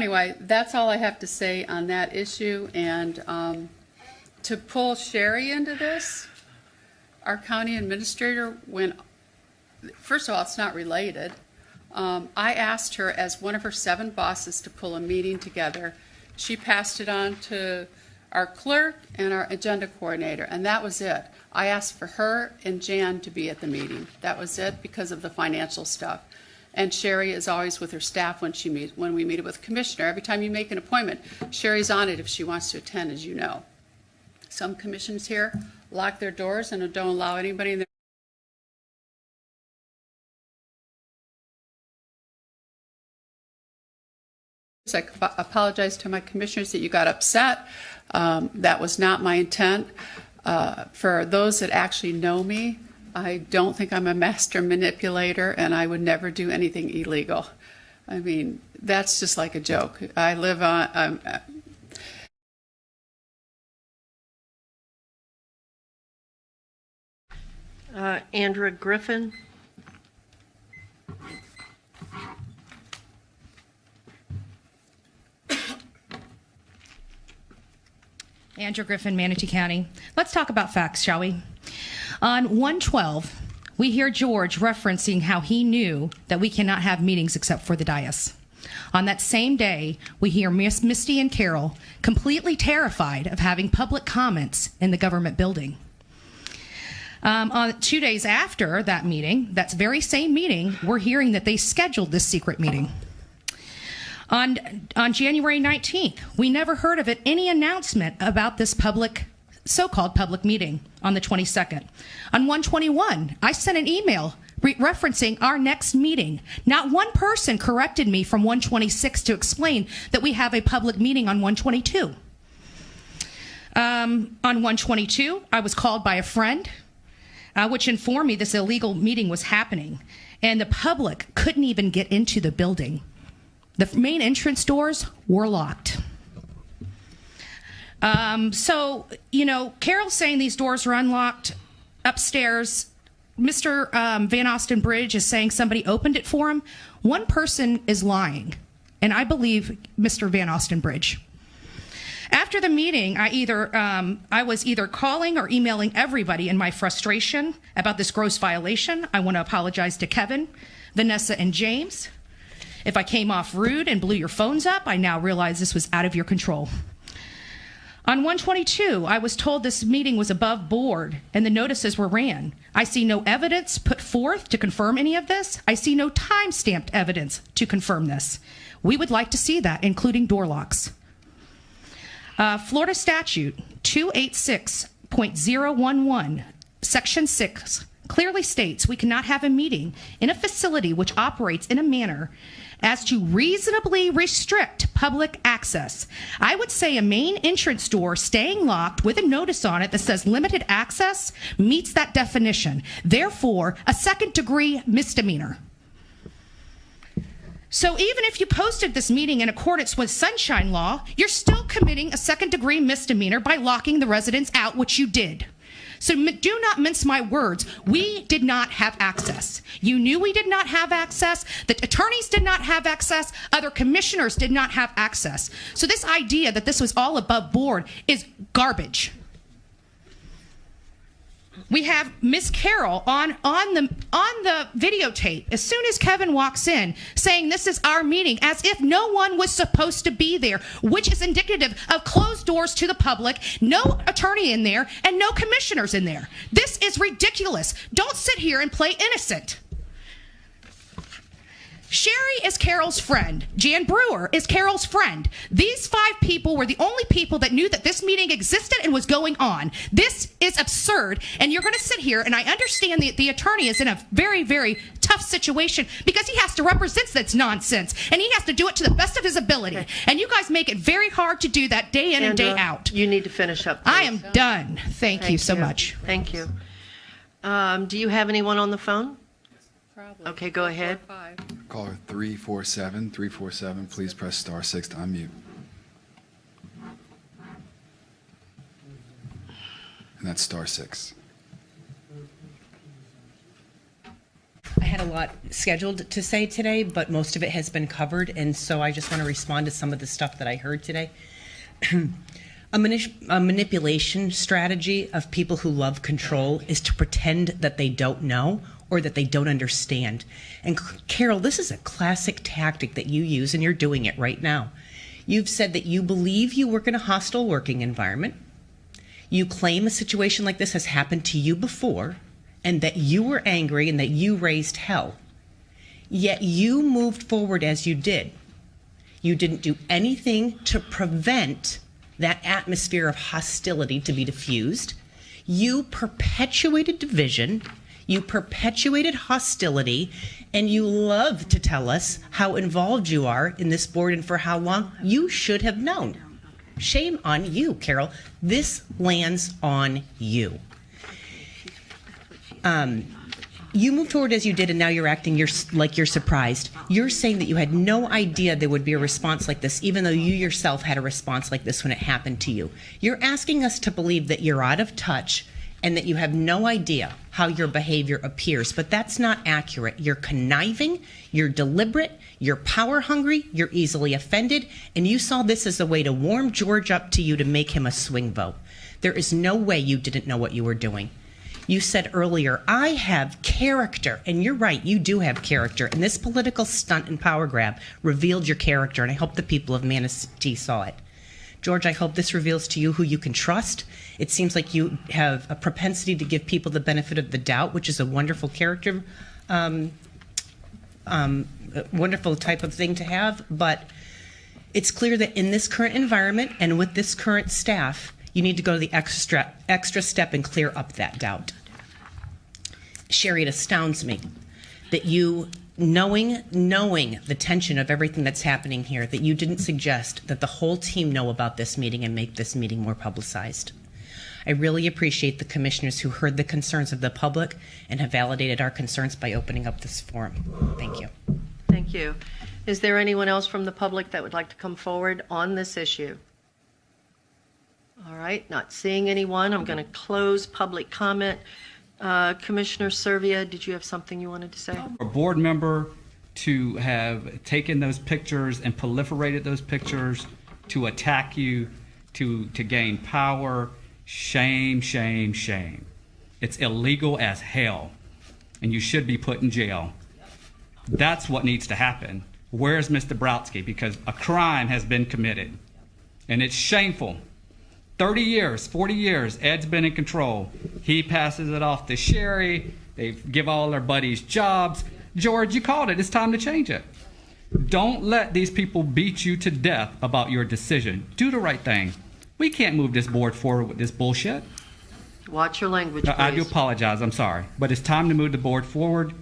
Anyway, that's all I have to say on that issue. And to pull Cheri into this, our county administrator went, first of all, it's not related. I asked her as one of her 7 bosses to pull a meeting together. She passed it on to our clerk and our agenda coordinator, and that was it. I asked for her and Jan to be at the meeting. That was it because of the financial stuff. And Cheri is always with her staff when we meet with the commissioner. Every time you make an appointment, Cheri's on it if she wants to attend, as you know. Some commissions here lock their doors and don't allow anybody in there. I apologize to my commissioners that you got upset. That was not my intent. For those that actually know me, I don't think I'm a master manipulator, and I would never do anything illegal. I mean, that's just like a joke. I live on... Andrea Griffin. Andrew Griffin, Manatee County. Let's talk about facts, shall we? On 112, we hear George referencing how he knew that we cannot have meetings except for the dais. On that same day, we hear Misty and Carol completely terrified of having public comments in the government building. On 2 days after that meeting, that very same meeting, we're hearing that they scheduled this secret meeting. On January 19th, we never heard of any announcement about this so-called public meeting on the 22nd. On 121, I sent an email referencing our next meeting. Not one person corrected me from 126 to explain that we have a public meeting on 122. On 122, I was called by a friend, which informed me this illegal meeting was happening, and the public couldn't even get into the building. The main entrance doors were locked. So, you know, Carol's saying these doors are unlocked upstairs. Mr. Van Osten Bridge is saying somebody opened it for him. One person is lying, and I believe Mr. Van Osten Bridge. After the meeting, I was either calling or emailing everybody in my frustration about this gross violation. I want to apologize to Kevin, Vanessa, and James. If I came off rude and blew your phones up, I now realize this was out of your control. On 122, I was told this meeting was above board and the notices were ran. I see no evidence put forth to confirm any of this. I see no time-stamped evidence to confirm this. We would like to see that, including door locks. Florida Statute 286.011, Section 6, clearly states we cannot have a meeting in a facility which operates in a manner as to reasonably restrict public access. I would say a main entrance door staying locked with a notice on it that says limited access meets that definition. Therefore, a second-degree misdemeanor. So even if you posted this meeting in accordance with sunshine law, you're still committing a second-degree misdemeanor by locking the residents out, which you did. So do not mince my words. We did not have access. You knew we did not have access. The attorneys did not have access. Other commissioners did not have access. So this idea that this was all above board is garbage. We have Miss Carol on the videotape as soon as Kevin walks in saying this is our meeting as if no one was supposed to be there, which is indicative of closed doors to the public, no attorney in there, and no commissioners in there. This is ridiculous. Don't sit here and play innocent. Cheri is Carol's friend. Jan Brewer is Carol's friend. These 5 people were the only people that knew that this meeting existed and was going on. This is absurd, and you're going to sit here, and I understand that the attorney is in a very, very tough situation because he has to represent this nonsense, and he has to do it to the best of his ability. Okay. And you guys make it very hard to do that day in and day out. You need to finish up, please. I am done. Thank you so much. Thank you. Do you have anyone on the phone? Probably. Okay, go ahead. Caller 347, please press star 6 to unmute. And that's star 6. I had a lot scheduled to say today, but most of it has been covered, and so I just want to respond to some of the stuff that I heard today. A manipulation strategy of people who love control is to pretend that they don't know or that they don't understand. And Carol, this is a classic tactic that you use, and you're doing it right now. You've said that you believe you work in a hostile working environment. You claim a situation like this has happened to you before, and that you were angry and that you raised hell. Yet you moved forward as you did. You didn't do anything to prevent that atmosphere of hostility to be diffused. You perpetuated division, you perpetuated hostility, and you love to tell us how involved you are in this board and for how long. You should have known. Shame on you, Carol. This lands on you. You moved forward as you did, and now you're acting like you're surprised. You're saying that you had no idea there would be a response like this, even though you yourself had a response like this when it happened to you. You're asking us to believe that you're out of touch and that you have no idea how your behavior appears, but that's not accurate. You're conniving, you're deliberate, you're power hungry, you're easily offended, and you saw this as a way to warm George up to you to make him a swing vote. There is no way you didn't know what you were doing. You said earlier, I have character, and you're right, you do have character, and this political stunt and power grab revealed your character, and I hope the people of Manatee saw it. George, I hope this reveals to you who you can trust. It seems like you have a propensity to give people the benefit of the doubt, which is a wonderful character, wonderful type of thing to have, but it's clear that in this current environment and with this current staff, you need to go to the extra step and clear up that doubt. Cheri, it astounds me that you, knowing the tension of everything that's happening here, that you didn't suggest that the whole team know about this meeting and make this meeting more publicized. I really appreciate the commissioners who heard the concerns of the public and have validated our concerns by opening up this forum. Thank you. Thank you. Is there anyone else from the public that would like to come forward on this issue? All right, not seeing anyone. I'm going to close public comment. Commissioner Servia, did you have something you wanted to say? A board member to have taken those pictures and proliferated those pictures to attack you, to gain power, shame, shame, shame. It's illegal as hell, and you should be put in jail. That's what needs to happen. Where's Mr. Brodsky? Because a crime has been committed, and it's shameful. 30 years, 40 years, Ed's been in control. He passes it off to Cheri. They give all their buddies jobs. George, you called it. It's time to change it. Don't let these people beat you to death about your decision. Do the right thing. We can't move this board forward with this bullshit. Watch your language, please. I do apologize. I'm sorry. But it's time to move the board forward.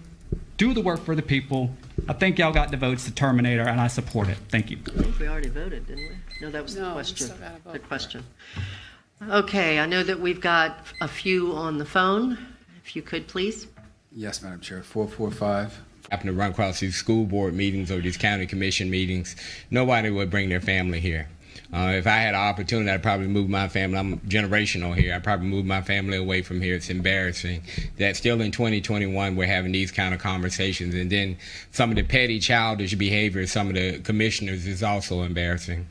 Do the work for the people. I think y'all got the votes to terminate her, and I support it. Thank you. I think we already voted, didn't we? No, that was the No, we question. still gotta vote. The question. Okay, I know that we've got a few on the phone. If you could, please. Yes, Madam Chair. 445. Happen to run across these school board meetings or these county commission meetings, nobody would bring their family here. If I had an opportunity, I'd probably move my family. I'm generational here. I'd probably move my family away from here. It's embarrassing that still in 2021 we're having these kind of conversations. And then some of the petty, childish behavior of some of the commissioners is also embarrassing.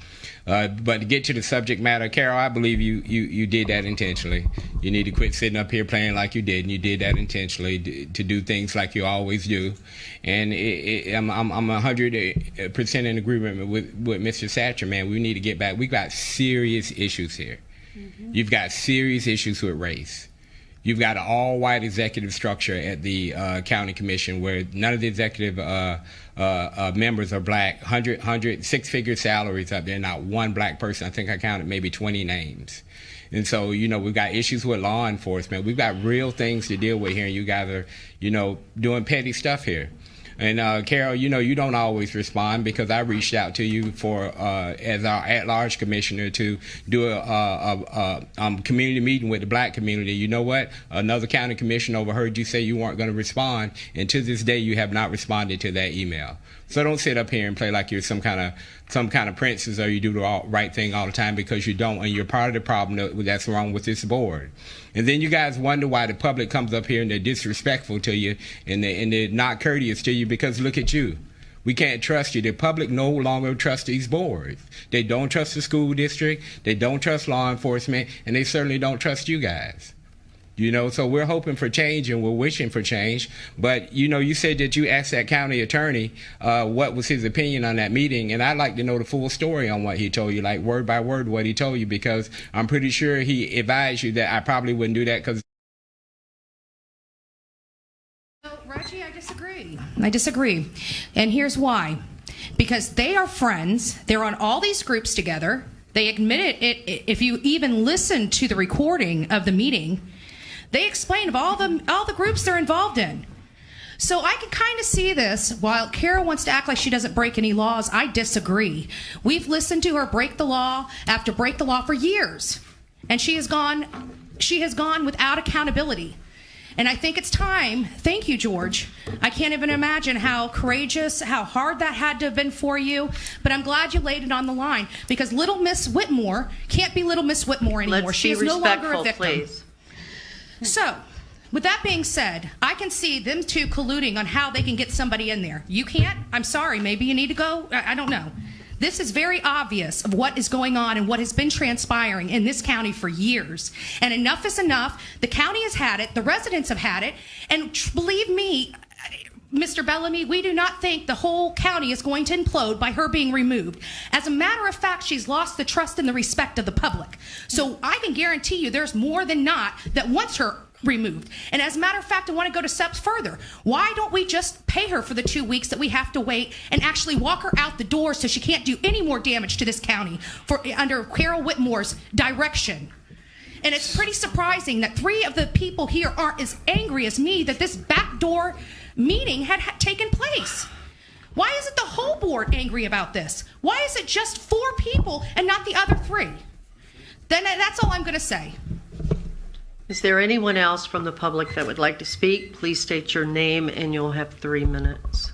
But to get to the subject matter, Carol, I believe you did that intentionally. You need to quit sitting up here playing like you did, and you did that intentionally to do things like you always do. And I'm 100% in agreement with Mr. Satcher, man. We need to get back. We got serious issues here. Mm-hmm. You've got serious issues with race. You've got an all-white executive structure at the county commission where none of the executive members are black. 100 six-figure salaries up there, not one black person. I think I counted maybe 20 names. And so, we've got issues with law enforcement. We've got real things to deal with here, and you guys are, doing petty stuff here. And Carol, you don't always respond because I reached out to you for as our at-large commissioner to do a community meeting with the black community. You know what? Another county commissioner overheard you say you weren't going to respond, and to this day you have not responded to that email. So don't sit up here and play like you're some kind of princess, or you do the right thing all the time, because you don't, and you're part of the problem that's wrong with this board. And then you guys wonder why the public comes up here and they're disrespectful to you and they're not courteous to you, because look at you. We can't trust you. The public no longer trusts these boards. They don't trust the school district, they don't trust law enforcement, and they certainly don't trust you guys. You know, so we're hoping for change and we're wishing for change. But, you know, you said that you asked that county attorney what was his opinion on that meeting. And I'd like to know the full story on what he told you, like word by word what he told you, because I'm pretty sure he advised you that I probably wouldn't do that because. Reggie, I disagree. And here's why. Because they are friends. They're on all these groups together. They admitted it. If you even listen to the recording of the meeting, they explain of all the groups they're involved in. So I can kind of see this. While Kara wants to act like she doesn't break any laws, I disagree. We've listened to her break the law after break the law for years. And she has gone without accountability. And I think it's time. Thank you, George. I can't even imagine how courageous, how hard that had to have been for you. But I'm glad you laid it on the line, because little Miss Whitmore can't be little Miss Whitmore anymore. Let's she be is no longer a respectful, victim. please. So, with that being said, I can see them two colluding on how they can get somebody in there. You can't? I'm sorry. Maybe you need to go. I don't know. This is very obvious of what is going on and what has been transpiring in this county for years. And enough is enough. The county has had it. The residents have had it. And believe me, Mr. Bellamy, we do not think the whole county is going to implode by her being removed. As a matter of fact, she's lost the trust and the respect of the public. So I can guarantee you there's more than not that wants her removed. And as a matter of fact, I want to go to steps further. Why don't we just pay her for the 2 weeks that we have to wait and actually walk her out the door so she can't do any more damage to this county under Carol Whitmore's direction? And it's pretty surprising that 3 of the people here aren't as angry as me that this backdoor meeting had taken place. Why isn't the whole board angry about this? Why is it just 4 people and not the other 3? Then that's all I'm going to say. Is there anyone else from the public that would like to speak? Please state your name and you'll have 3 minutes.